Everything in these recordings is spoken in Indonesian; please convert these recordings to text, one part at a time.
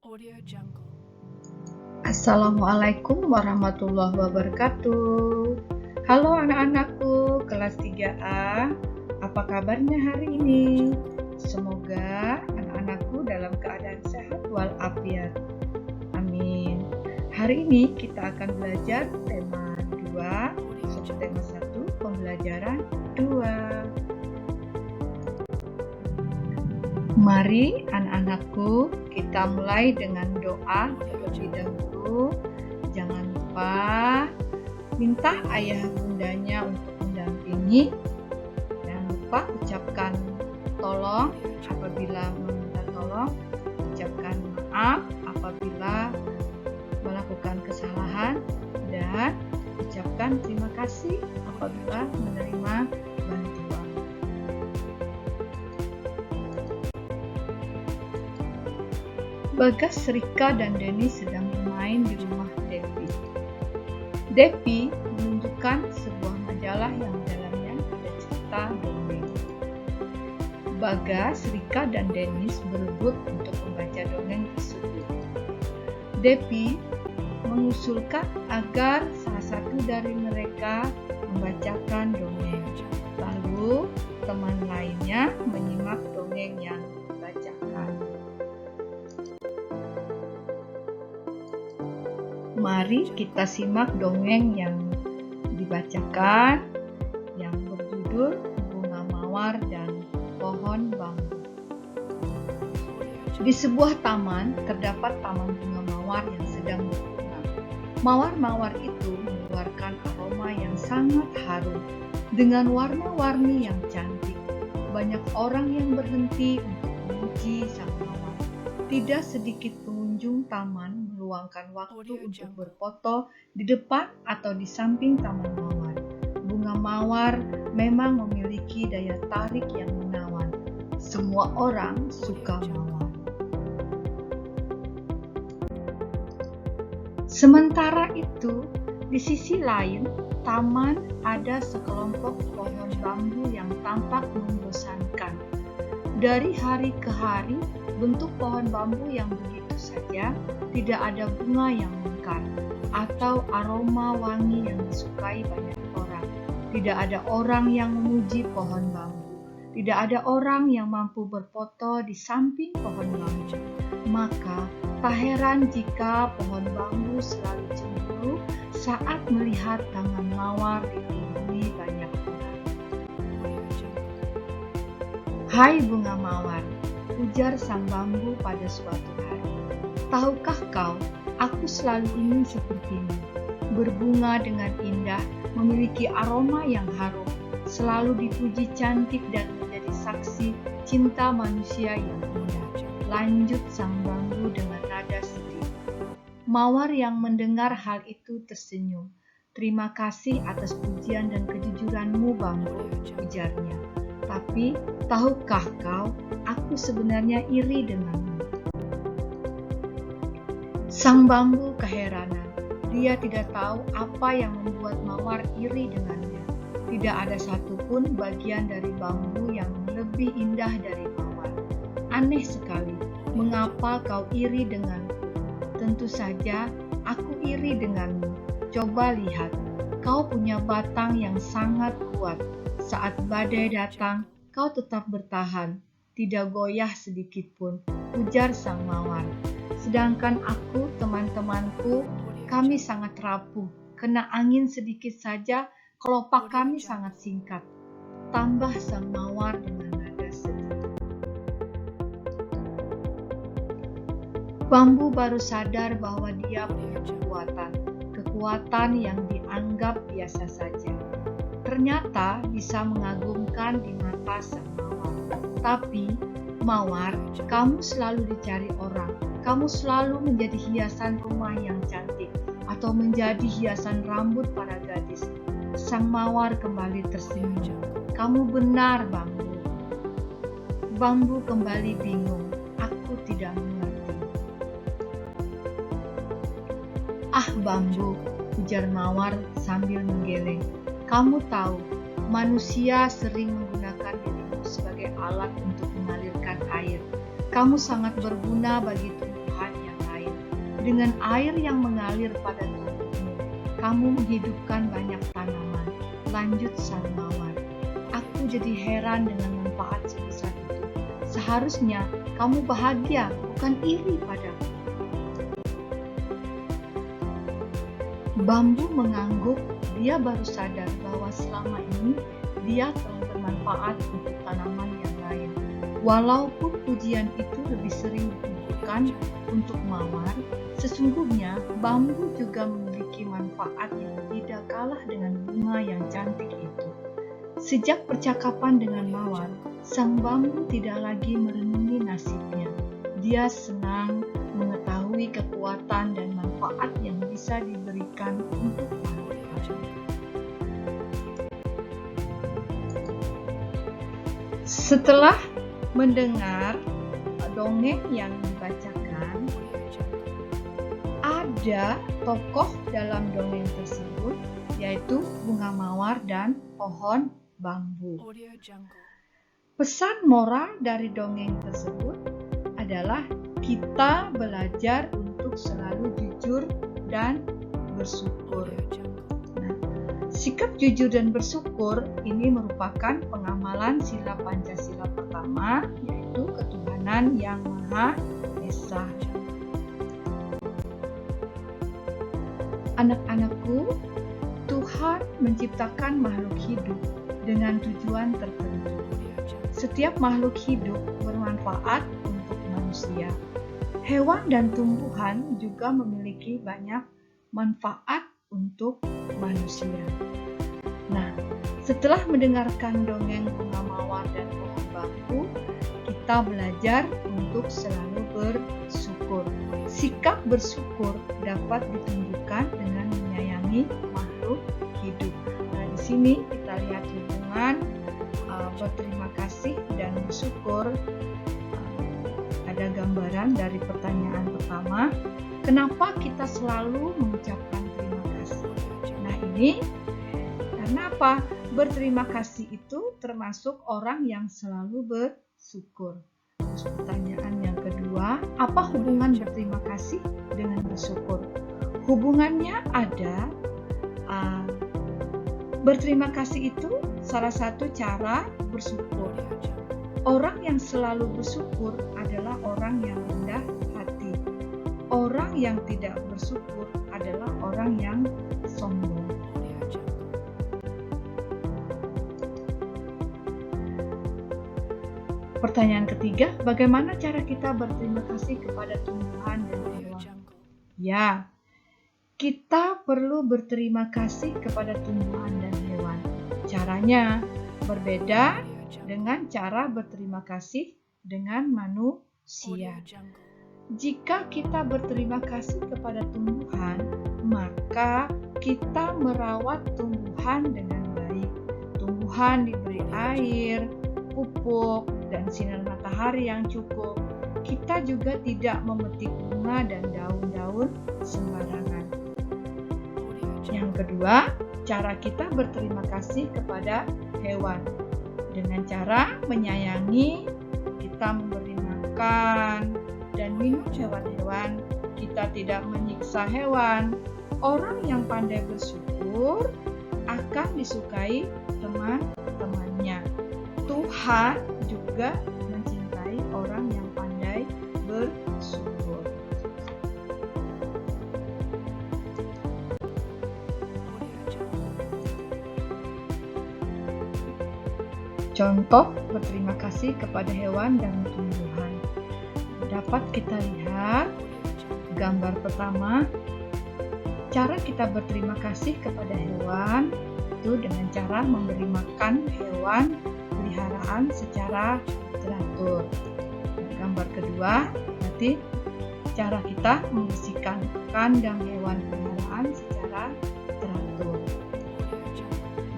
Audio Jungle. Assalamualaikum warahmatullahi wabarakatuh. Halo anak-anakku kelas 3A, apa kabarnya hari ini? Semoga anak-anakku dalam keadaan sehat walafiat. Amin. Hari ini kita akan belajar tema 2, subtema 1, pembelajaran 2. Mari anak-anakku, kita mulai dengan doa terlebih dahulu. Jangan lupa minta ayah bundanya untuk mendampingi. Jangan lupa ucapkan tolong apabila meminta tolong. Ucapkan maaf apabila melakukan kesalahan. Dan ucapkan terima kasih apabila menerima bantuan. Bagas, Rika, dan Denny sedang bermain di rumah Devi. Devi menunjukkan sebuah majalah yang dalamnya ada cerita dongeng. Bagas, Rika, dan Dennis berebut untuk membaca dongeng tersebut. Devi mengusulkan agar salah satu dari mereka membacakan dongeng. Lalu teman lainnya menyimak dongeng yang dibacakan. Mari kita simak dongeng yang dibacakan yang berjudul Bunga Mawar dan Pohon Bambu. Di sebuah taman terdapat taman bunga mawar yang sedang berbunga. Mawar-mawar itu mengeluarkan aroma yang sangat harum dengan warna-warni yang cantik. Banyak orang yang berhenti untuk memuji sang mawar. Tidak sedikit pengunjung taman meluangkan waktu untuk berfoto di depan atau di samping taman mawar. Bunga mawar memang memiliki daya tarik yang menawan. Semua orang suka mawar. Sementara itu, di sisi lain, taman ada sekelompok pohon bambu yang tampak membosankan. Dari hari ke hari, bentuk pohon bambu yang begitu saja, tidak ada bunga yang mekar atau aroma wangi yang disukai banyak orang. Tidak ada orang yang memuji pohon bambu. Tidak ada orang yang mampu berfoto di samping pohon bambu. Maka, tak heran jika pohon bambu selalu cemburu saat melihat taman mawar dipenuhi banyak orang. Hai bunga mawar, ujar sang bambu pada suatu hari. Tahukah kau, aku selalu ingin sepertimu, berbunga dengan indah, memiliki aroma yang harum, selalu dipuji cantik dan menjadi saksi cinta manusia yang indah. Lanjut sang bambu dengan nada sedih. Mawar yang mendengar hal itu tersenyum. Terima kasih atas pujian dan kejujuranmu bambu, ujarnya. Tapi, tahukah kau, aku sebenarnya iri denganmu. Sang bambu keheranan. Dia tidak tahu apa yang membuat mawar iri dengannya. Tidak ada satupun bagian dari bambu yang lebih indah dari mawar. Aneh sekali, mengapa kau iri denganku? Tentu saja, aku iri denganmu. Coba lihat, kau punya batang yang sangat kuat. Saat badai datang, kau tetap bertahan, tidak goyah sedikit pun, ujar sang mawar. Sedangkan aku, teman-temanku, kami sangat rapuh. Kena angin sedikit saja, kelopak kami sangat singkat. Tambah sang mawar dengan nada sedih. Bambu baru sadar bahwa dia punya kekuatan yang dianggap biasa saja. Ternyata bisa mengagumkan di mata sang mawar. Tapi, mawar, kamu selalu dicari orang. Kamu selalu menjadi hiasan rumah yang cantik atau menjadi hiasan rambut para gadis. Sang mawar kembali tersenyum. Kamu benar, bambu. Bambu kembali bingung. Aku tidak mengerti. Ah, bambu, ujar mawar sambil menggeleng. Kamu tahu, manusia sering menggunakan dirimu sebagai alat untuk mengalirkan air. Kamu sangat berguna bagi tumbuhan yang dengan air yang mengalir pada tubuhmu. Kamu menghidupkan banyak tanaman. Lanjut sang mawar. Aku jadi heran dengan manfaat sebesar itu. Seharusnya kamu bahagia, bukan iri padaku. Bambu mengangguk. Dia baru sadar bahwa selama ini dia telah bermanfaat untuk tanaman yang lain. Walaupun pujian itu lebih sering ditujukan untuk mawar, sesungguhnya bambu juga memiliki manfaat yang tidak kalah dengan bunga yang cantik itu. Sejak percakapan dengan mawar, sang bambu tidak lagi merenungi nasibnya. Dia senang mengetahui kekuatan dan manfaat yang bisa diberikan untuk makhluk lain. Setelah mendengar dongeng yang dibacakan, ada tokoh dalam dongeng tersebut, yaitu bunga mawar dan pohon bambu. Pesan moral dari dongeng tersebut adalah kita belajar untuk selalu jujur dan bersyukur. Nah, sikap jujur dan bersyukur ini merupakan pengamalan sila Pancasila pertama, yaitu ketuhanan yang Maha Esa. Anak-anakku, Tuhan menciptakan makhluk hidup dengan tujuan tertentu. Setiap makhluk hidup bermanfaat untuk manusia. Hewan dan tumbuhan juga memiliki banyak manfaat untuk manusia. Nah, setelah mendengarkan dongeng bunga mawar dan pohon bambu, kita belajar untuk selalu bersyukur. Sikap bersyukur dapat ditunjukkan dengan menyayangi makhluk hidup. Nah, di sini kita lihat hubungan berterima kasih dan bersyukur. Ada gambaran dari pertanyaan pertama, kenapa kita selalu mengucapkan terima kasih? Nah, ini karena apa? Berterima kasih itu termasuk orang yang selalu bersyukur. Terus pertanyaan yang kedua, apa hubungan berterima kasih dengan bersyukur? Hubungannya ada. Berterima kasih itu salah satu cara bersyukur. Orang yang selalu bersyukur adalah orang yang rendah hati. Orang yang tidak bersyukur adalah orang yang sombong. Pertanyaan ketiga, bagaimana cara kita berterima kasih kepada tumbuhan dan hewan? Ya, kita perlu berterima kasih kepada tumbuhan dan hewan. Caranya berbeda dengan cara berterima kasih dengan manusia. Jika kita berterima kasih kepada tumbuhan, maka kita merawat tumbuhan dengan baik. Tumbuhan diberi air, pupuk, dan sinar matahari yang cukup. Kita juga tidak memetik bunga dan daun-daun sembarangan. Yang kedua, cara kita berterima kasih kepada hewan. Dengan cara menyayangi, kita memberi makan dan minum hewan-hewan. Kita tidak menyiksa hewan. Orang yang pandai bersyukur akan disukai teman-temannya. Tuhan juga mencintai orang yang pandai bersyukur. Contoh berterima kasih kepada hewan dan tumbuhan. Dapat kita lihat gambar pertama, cara kita berterima kasih kepada hewan itu dengan cara memberi makan hewan peliharaan secara teratur. Gambar kedua, berarti cara kita membersihkan kandang hewan peliharaan secara teratur.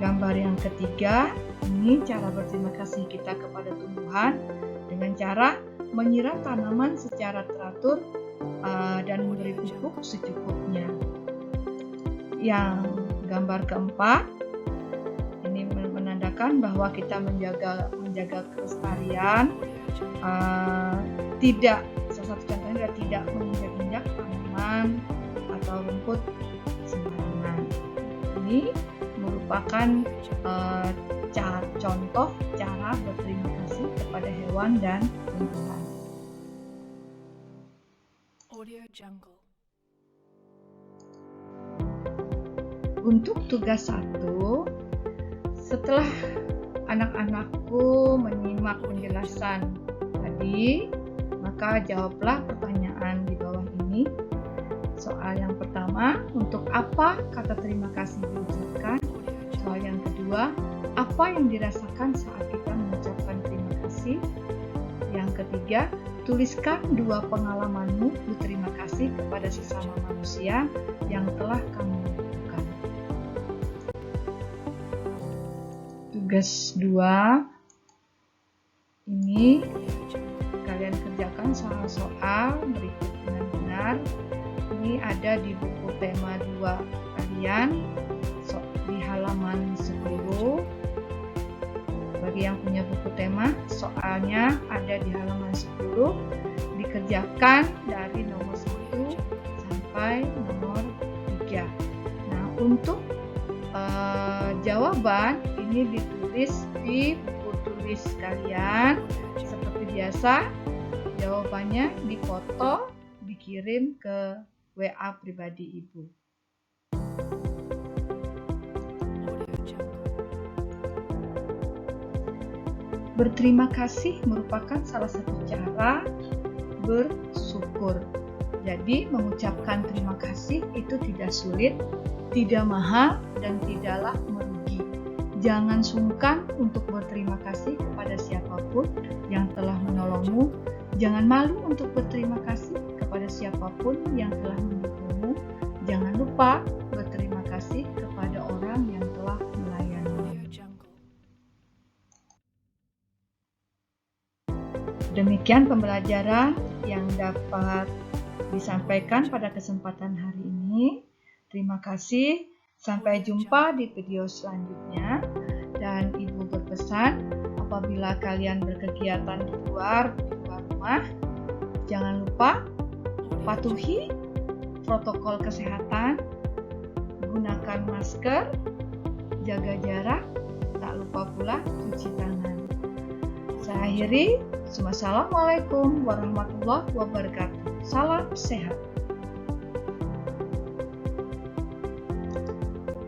Gambar yang ketiga, ini cara berterima kasih kita kepada tumbuhan dengan cara menyiram tanaman secara teratur dan memberi pupuk secukupnya. Yang gambar keempat, ini menandakan bahwa kita menjaga kelestarian, salah satu contohnya adalah tidak menginjak-injak tanaman tumbuhan atau rumput sembarangan. Ini merupakan contoh cara berterima kasih kepada hewan dan tumbuhan. Untuk tugas 1, setelah anak-anakku menyimak penjelasan tadi, maka jawablah pertanyaan di bawah ini. Soal yang pertama, untuk apa kata terima kasih diucapkan? Soal yang kedua, apa yang dirasakan saat kita mengucapkan terima kasih? Yang ketiga, tuliskan 2 pengalamanmu berterima kasih kepada sesama manusia yang telah kamu lakukan. Tugas 2 ini kalian kerjakan soal-soal berikut dengan benar. Ini ada di buku tema 2 kalian di halaman 10. Bagi yang punya buku tema, soalnya ada di halaman 10. Dikerjakan dari nomor 1 sampai nomor 3. Nah, untuk jawaban ini ditulis di buku tulis kalian. Seperti biasa, jawabannya difoto, dikirim ke WA pribadi Ibu. Berterima kasih merupakan salah satu cara bersyukur. Jadi, mengucapkan terima kasih itu tidak sulit, tidak mahal, dan tidaklah merugi. Jangan sungkan untuk berterima kasih kepada siapapun yang telah menolongmu. Jangan malu untuk berterima kasih kepada siapapun yang telah mendukungmu. Jangan lupa berterima kasih kepada orang yang telah melayani. Demikian pembelajaran yang dapat disampaikan pada kesempatan hari ini. Terima kasih. Sampai jumpa di video selanjutnya. Dan Ibu berpesan, apabila kalian berkegiatan di luar rumah, jangan lupa patuhi protokol kesehatan, gunakan masker, jaga jarak, tak lupa pula cuci tangan. Saya akhiri. Wassalamualaikum warahmatullahi wabarakatuh. Salam sehat.